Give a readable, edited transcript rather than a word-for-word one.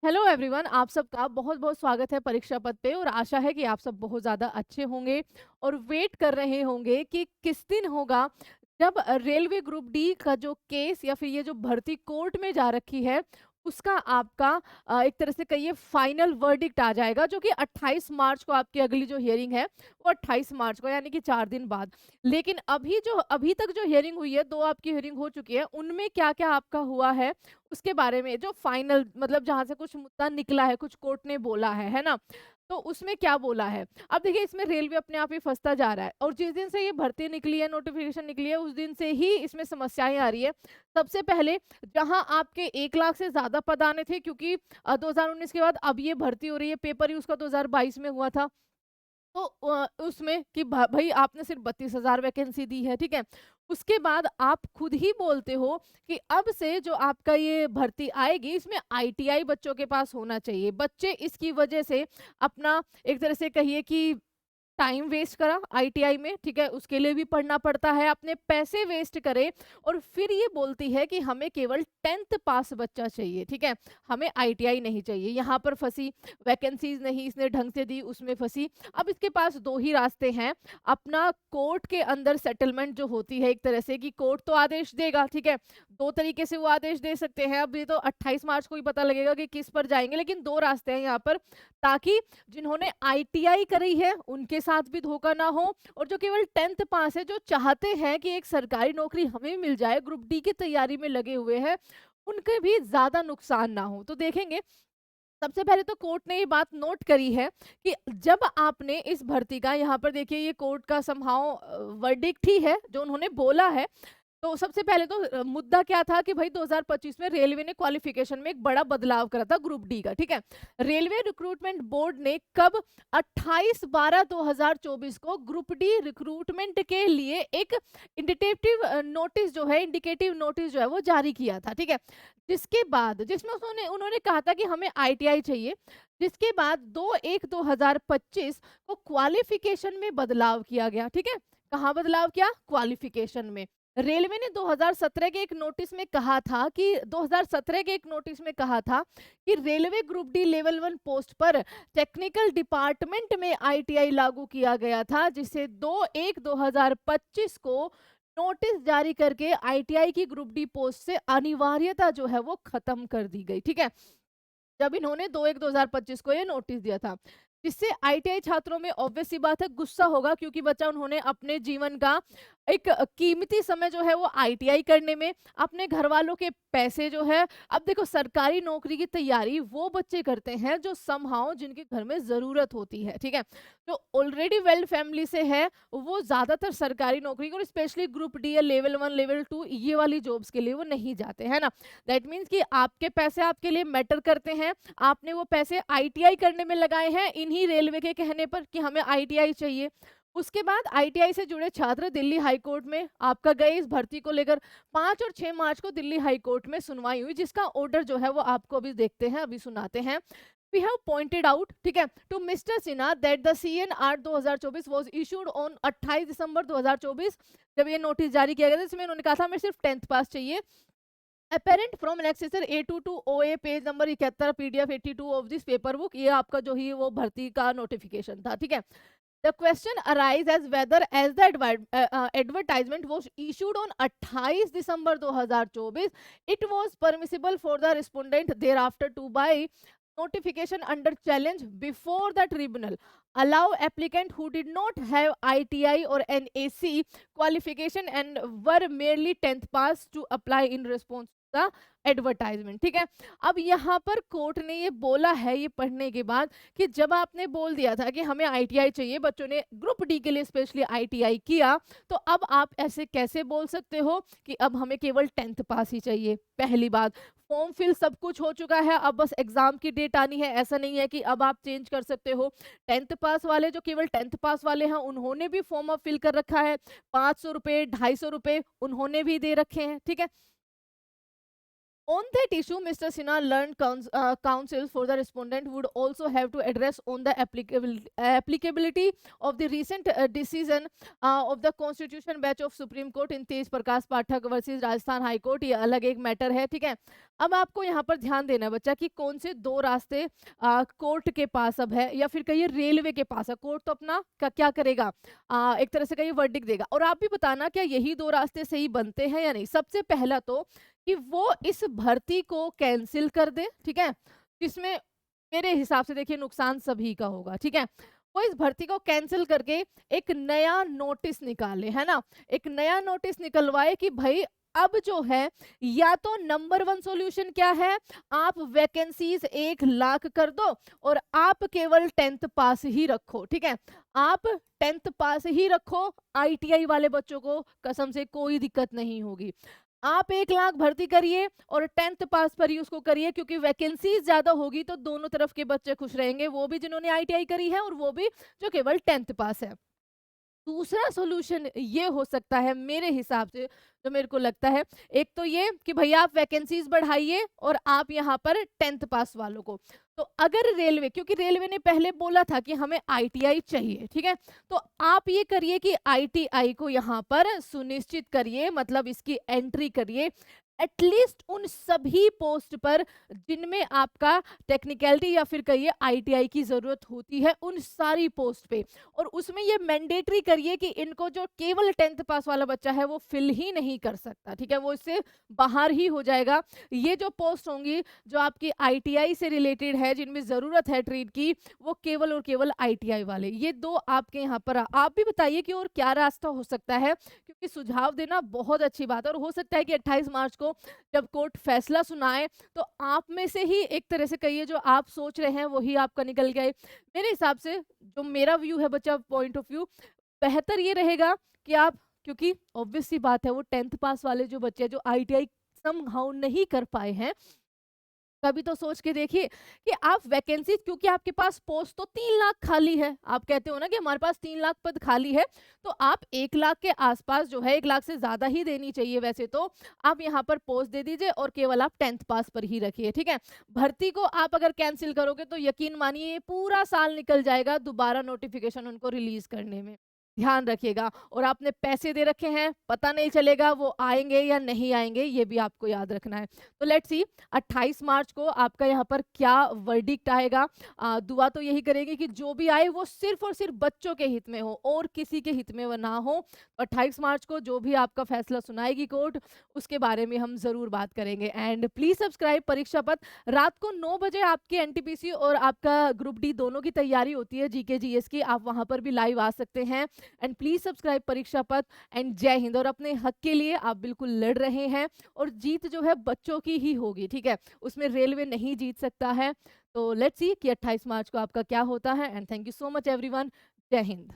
Hello everyone, आप सबका बहुत बहुत स्वागत है परीक्षा पथ पे। और आशा है कि आप सब बहुत ज़्यादा अच्छे होंगे और वेट कर रहे होंगे कि किस दिन होगा जब रेलवे ग्रुप डी का जो केस या फिर ये जो भर्ती कोर्ट में जा रखी है उसका आपका एक तरह से कहिए फाइनल वर्डिक्ट आ जाएगा, जो कि 28 मार्च को आपकी अगली जो हियरिंग है वो 28 मार्च को, यानी कि 4 दिन बाद। लेकिन अभी तक जो हियरिंग हुई है, 2 आपकी हियरिंग हो चुकी है, उनमें क्या क्या आपका हुआ है उसके बारे में, जो फाइनल मतलब जहाँ से कुछ मुद्दा निकला है, कुछ कोर्ट ने बोला है ना? तो उसमें क्या बोला है? अब देखिए, इसमें रेलवे अपने आप ही फँसता जा रहा है और जिस दिन से ये भर्ती निकली है, नोटिफ़िकेशन निकली है, उस दिन से ही इसमें समस्याएँ आ रही है। सबसे पहले, जहाँ आपके 1 लाख से ज़्यादा पद आने थे, क्योंकि 2019 के बाद अब ये भर्ती हो रही है, पेपर ही उसका 2022 में हुआ था। तो उसमें कि भई आपने सिर्फ 32,000 वैकेंसी दी है, ठीक है? उसके बाद आप खुद ही बोलते हो कि अब से जो आपका ये भर्ती आएगी, इसमें आईटीआई बच्चों के पास होना चाहिए। बच्चे इसकी वजह से अपना एक तरह से कहिए कि टाइम वेस्ट करा आईटीआई में, ठीक है? उसके लिए भी पढ़ना पड़ता है, अपने पैसे वेस्ट करे और फिर ये बोलती है कि हमें केवल 10th पास बच्चा चाहिए, ठीक है? हमें आईटीआई नहीं चाहिए। यहाँ पर फँसी, वैकेंसीज़ नहीं इसने ढंग से दी, उसमें फँसी। अब इसके पास 2 ही रास्ते हैं, अपना कोर्ट के अंदर सेटलमेंट जो होती है एक तरह से, कि कोर्ट तो आदेश देगा, ठीक है? 2 तरीके से वो आदेश दे सकते हैं। अब ये तो 28 मार्च को ही पता लगेगा कि किस पर जाएँगे, लेकिन 2 रास्ते हैं यहाँ पर, ताकि जिन्होंने आईटीआई करी है उनके साथ भी धोखा ना हो, और जो केवल 10th पास है, जो चाहते हैं कि एक सरकारी नौकरी हमें मिल जाए, ग्रुप डी की तैयारी में लगे हुए हैं, उनके भी ज्यादा नुकसान ना हो। तो देखेंगे, सबसे पहले तो कोर्ट ने ये बात नोट करी है कि जब आपने इस भर्ती का, यहाँ पर देखिए ये कोर्ट का समहाउ वर्डिक्ट ही है जो उन्होंने बोला है। तो सबसे पहले तो मुद्दा क्या था कि भाई 2025 में रेलवे ने क्वालिफिकेशन में एक बड़ा बदलाव करा था ग्रुप डी का, ठीक है? रेलवे रिक्रूटमेंट बोर्ड ने कब 28/12/2024 को ग्रुप डी रिक्रूटमेंट के लिए एक इंडिकेटिव नोटिस जो है वो जारी किया था, ठीक है? जिसके बाद, जिसमें उन्होंने उन्होंने कहा था कि हमें आईटीआई चाहिए। जिसके बाद 2/1/2025 को क्वालिफिकेशन में बदलाव किया गया, ठीक है? कहाँ बदलाव किया? क्वालिफिकेशन में। रेलवे ने 2017 के एक नोटिस में कहा था कि 2017 के एक नोटिस में कहा था कि railway group D level 1 post पर टेक्निकल डिपार्टमेंट में आईटीआई लागू किया गया था, जिसे 2/1/2025 को नोटिस जारी करके आईटीआई की ग्रुप डी पोस्ट से अनिवार्यता जो है वो खत्म कर दी गई, ठीक है? जब इन्होंने 2/1/2025 को ये नोटिस दिया था, जिससे आईटीआई छात्रों में ऑब्वियस सी बात है गुस्सा होगा, क्योंकि बच्चा उन्होंने अपने जीवन का एक कीमती समय जो है वो आईटीआई करने में, अपने घर वालों के पैसे जो है, अब देखो सरकारी नौकरी की तैयारी वो बच्चे करते हैं जो समहाउ जिनके घर में जरूरत होती है, ठीक है? जो ऑलरेडी वेल फैमिली से है, वो ज्यादातर सरकारी नौकरी और स्पेशली ग्रुप डी या लेवल 1 लेवल 2 ये वाली जॉब्स के लिए वो नहीं जाते हैं ना। दैट मीन्स कि आपके पैसे आपके लिए मैटर करते हैं, आपने वो पैसे आईटीआई करने में लगाए हैं इन्हीं रेलवे के कहने पर कि हमें आईटीआई चाहिए। उसके बाद आईटीआई से जुड़े छात्र दिल्ली हाई कोर्ट में आपका गए इस भर्ती को लेकर। 5 और 6 मार्च को दिल्ली हाई कोर्ट में सुनवाई हुई, जिसका ऑर्डर जो है वो आपको अभी देखते हैं, अभी सुनाते हैं। We have pointed out, ठीक है, to Mr. Sinha that the CNR 2024 was issued on 28 December 2024। जब ये नोटिस जारी किया गया था, इसमें उन्होंने कहा था हमें सिर्फ 10th पास चाहिए। Apparent from annexure A22 OA page number 71 PDF 82 of this paper book, ये आपका जो ही वो भर्ती का नोटिफिकेशन था, ठीक है? The question arise as whether as the advertisement was issued on 28 December 2024, it was permissible for the respondent thereafter to by notification under challenge before the tribunal allow applicant who did not have ITI or NAC qualification and were merely 10th pass to apply in response to the advertisement, ठीक है? अब यहाँ पर court ने ये बोला है, ये पढ़ने के बाद, कि जब आपने बोल दिया था कि हमें आईटीआई चाहिए, बच्चों ने ग्रुप डी के लिए स्पेशली आईटीआई किया, तो अब आप ऐसे कैसे बोल सकते हो कि अब हमें केवल 10th पास ही चाहिए? पहली बात, फॉर्म फिल सब कुछ हो चुका है, अब बस एग्जाम की डेट आनी है। ऐसा नहीं है कि अब आप चेंज कर सकते हो। 10th पास वाले, जो केवल 10th पास वाले हैं, उन्होंने भी फॉर्म अब फिल कर रखा है। 500 रुपये, 250 रुपये उन्होंने भी दे रखे हैं, ठीक है? On that issue, Mr. Sinha learned counsel for the respondent would also have to address on the applicability of the recent decision of the Constitution Bench of Supreme Court in Tej Prakash Pathak versus Rajasthan high court. ये अलग एक matter है, ठीक है। अब आपको यहाँ पर ध्यान देना है बच्चा कि कौन से दो रास्ते कोर्ट के पास अब है, या फिर कहिए रेलवे के पास है। कोर्ट तो अपना क्या करेगा, एक तरह से कहिए वर्डिक्ट देगा, और आप भी बताना क्या यही दो रास्ते सही बनते हैं या नहीं। सबसे पहला तो कि वो इस भर्ती को कैंसिल कर दे, ठीक है, जिसमें मेरे हिसाब से देखिए नुकसान सभी का होगा, ठीक है। वो इस भर्ती को कैंसिल करके एक नया नोटिस निकाले, है ना, एक नया नोटिस निकलवाए कि भाई अब जो है, या तो नंबर वन सॉल्यूशन क्या है, आप वैकेंसीज 1 लाख कर दो और आप केवल 10th पास ही रखो, ठीक है। आप 10th पास ही रखो, आईटीआई वाले बच्चों को कसम से कोई दिक्कत नहीं होगी। आप 1 लाख भर्ती करिए और 10th पास पर ही उसको करिए, क्योंकि वैकेंसीज ज्यादा होगी तो दोनों तरफ के बच्चे खुश रहेंगे, वो भी जिन्होंने आईटीआई करी है और वो भी जो केवल 10th पास है। दूसरा सॉल्यूशन ये हो सकता है मेरे हिसाब से, जो मेरे को लगता है, एक तो ये कि भैया आप वैकेंसीज बढ़ाइए और आप यहाँ पर 10th पास वालों को, तो अगर रेलवे, क्योंकि रेलवे ने पहले बोला था कि हमें आईटीआई चाहिए, ठीक है, तो आप ये करिए कि आईटीआई को यहाँ पर सुनिश्चित करिए, मतलब इसकी एंट्री करिए एटलीस्ट उन सभी पोस्ट पर जिनमें आपका टेक्निकलिटी या फिर कहिए आईटीआई की जरूरत होती है, उन सारी पोस्ट पे। और उसमें ये मैंडेटरी करिए कि इनको जो केवल 10th पास वाला बच्चा है वो फिल ही नहीं कर सकता, ठीक है, वो इससे बाहर ही हो जाएगा। ये जो पोस्ट होंगी जो आपकी आईटीआई से रिलेटेड है, जिनमें जरूरत है ट्रेड की, वो केवल और केवल आईटीआई वाले, ये दो आपके यहाँ पर। आप भी बताइए कि और क्या रास्ता हो सकता है, क्योंकि सुझाव देना बहुत अच्छी बात है, और हो सकता है कि 28 मार्च को जब कोर्ट फैसला सुनाए तो आप में से ही एक तरह से कहिए जो आप सोच रहे हैं वही आपका निकल गया। मेरे हिसाब से जो मेरा व्यू है बच्चा, पॉइंट ऑफ व्यू, बेहतर ये रहेगा कि आप, क्योंकि ऑब्वियस सी बात है वो 10th पास वाले जो बच्चे जो आईटीआई समहाउ नहीं कर पाए हैं, कभी तो सोच के देखिए कि आप वैकेंसी, क्योंकि आपके पास पोस्ट तो 3 लाख खाली है, आप कहते हो ना कि हमारे पास 3 लाख पद खाली है, तो आप 1 लाख के आसपास जो है, 1 लाख से ज्यादा ही देनी चाहिए वैसे तो, आप यहाँ पर पोस्ट दे दीजिए और केवल आप 10th पास पर ही रखिए, ठीक है। भर्ती को आप अगर कैंसिल करोगे तो यकीन मानिए पूरा साल निकल जाएगा दोबारा नोटिफिकेशन उनको रिलीज करने में, ध्यान रखिएगा। और आपने पैसे दे रखे हैं, पता नहीं चलेगा वो आएंगे या नहीं आएंगे, ये भी आपको याद रखना है। तो लेट्स सी 28 मार्च को आपका यहाँ पर क्या वर्डिक्ट आएगा। दुआ तो यही करेगी कि जो भी आए वो सिर्फ और सिर्फ बच्चों के हित में हो और किसी के हित में वो ना हो। 28 मार्च को जो भी आपका फैसला सुनाएगी कोर्ट, उसके बारे में हम जरूर बात करेंगे। एंड प्लीज सब्सक्राइब परीक्षा पत्र। रात को 9 बजे आपकी एनटीपीसी और आपका ग्रुप डी दोनों की तैयारी होती है, जीके जीएस की, आप वहां पर भी लाइव आ सकते हैं। एंड प्लीज सब्सक्राइब परीक्षा पत्र। एंड जय हिंद। और अपने हक के लिए आप बिल्कुल लड़ रहे हैं और जीत जो है बच्चों की ही होगी, ठीक है, उसमें रेलवे नहीं जीत सकता है। तो लेट्स सी कि 28 मार्च को आपका क्या होता है। And thank you so much everyone. जय हिंद।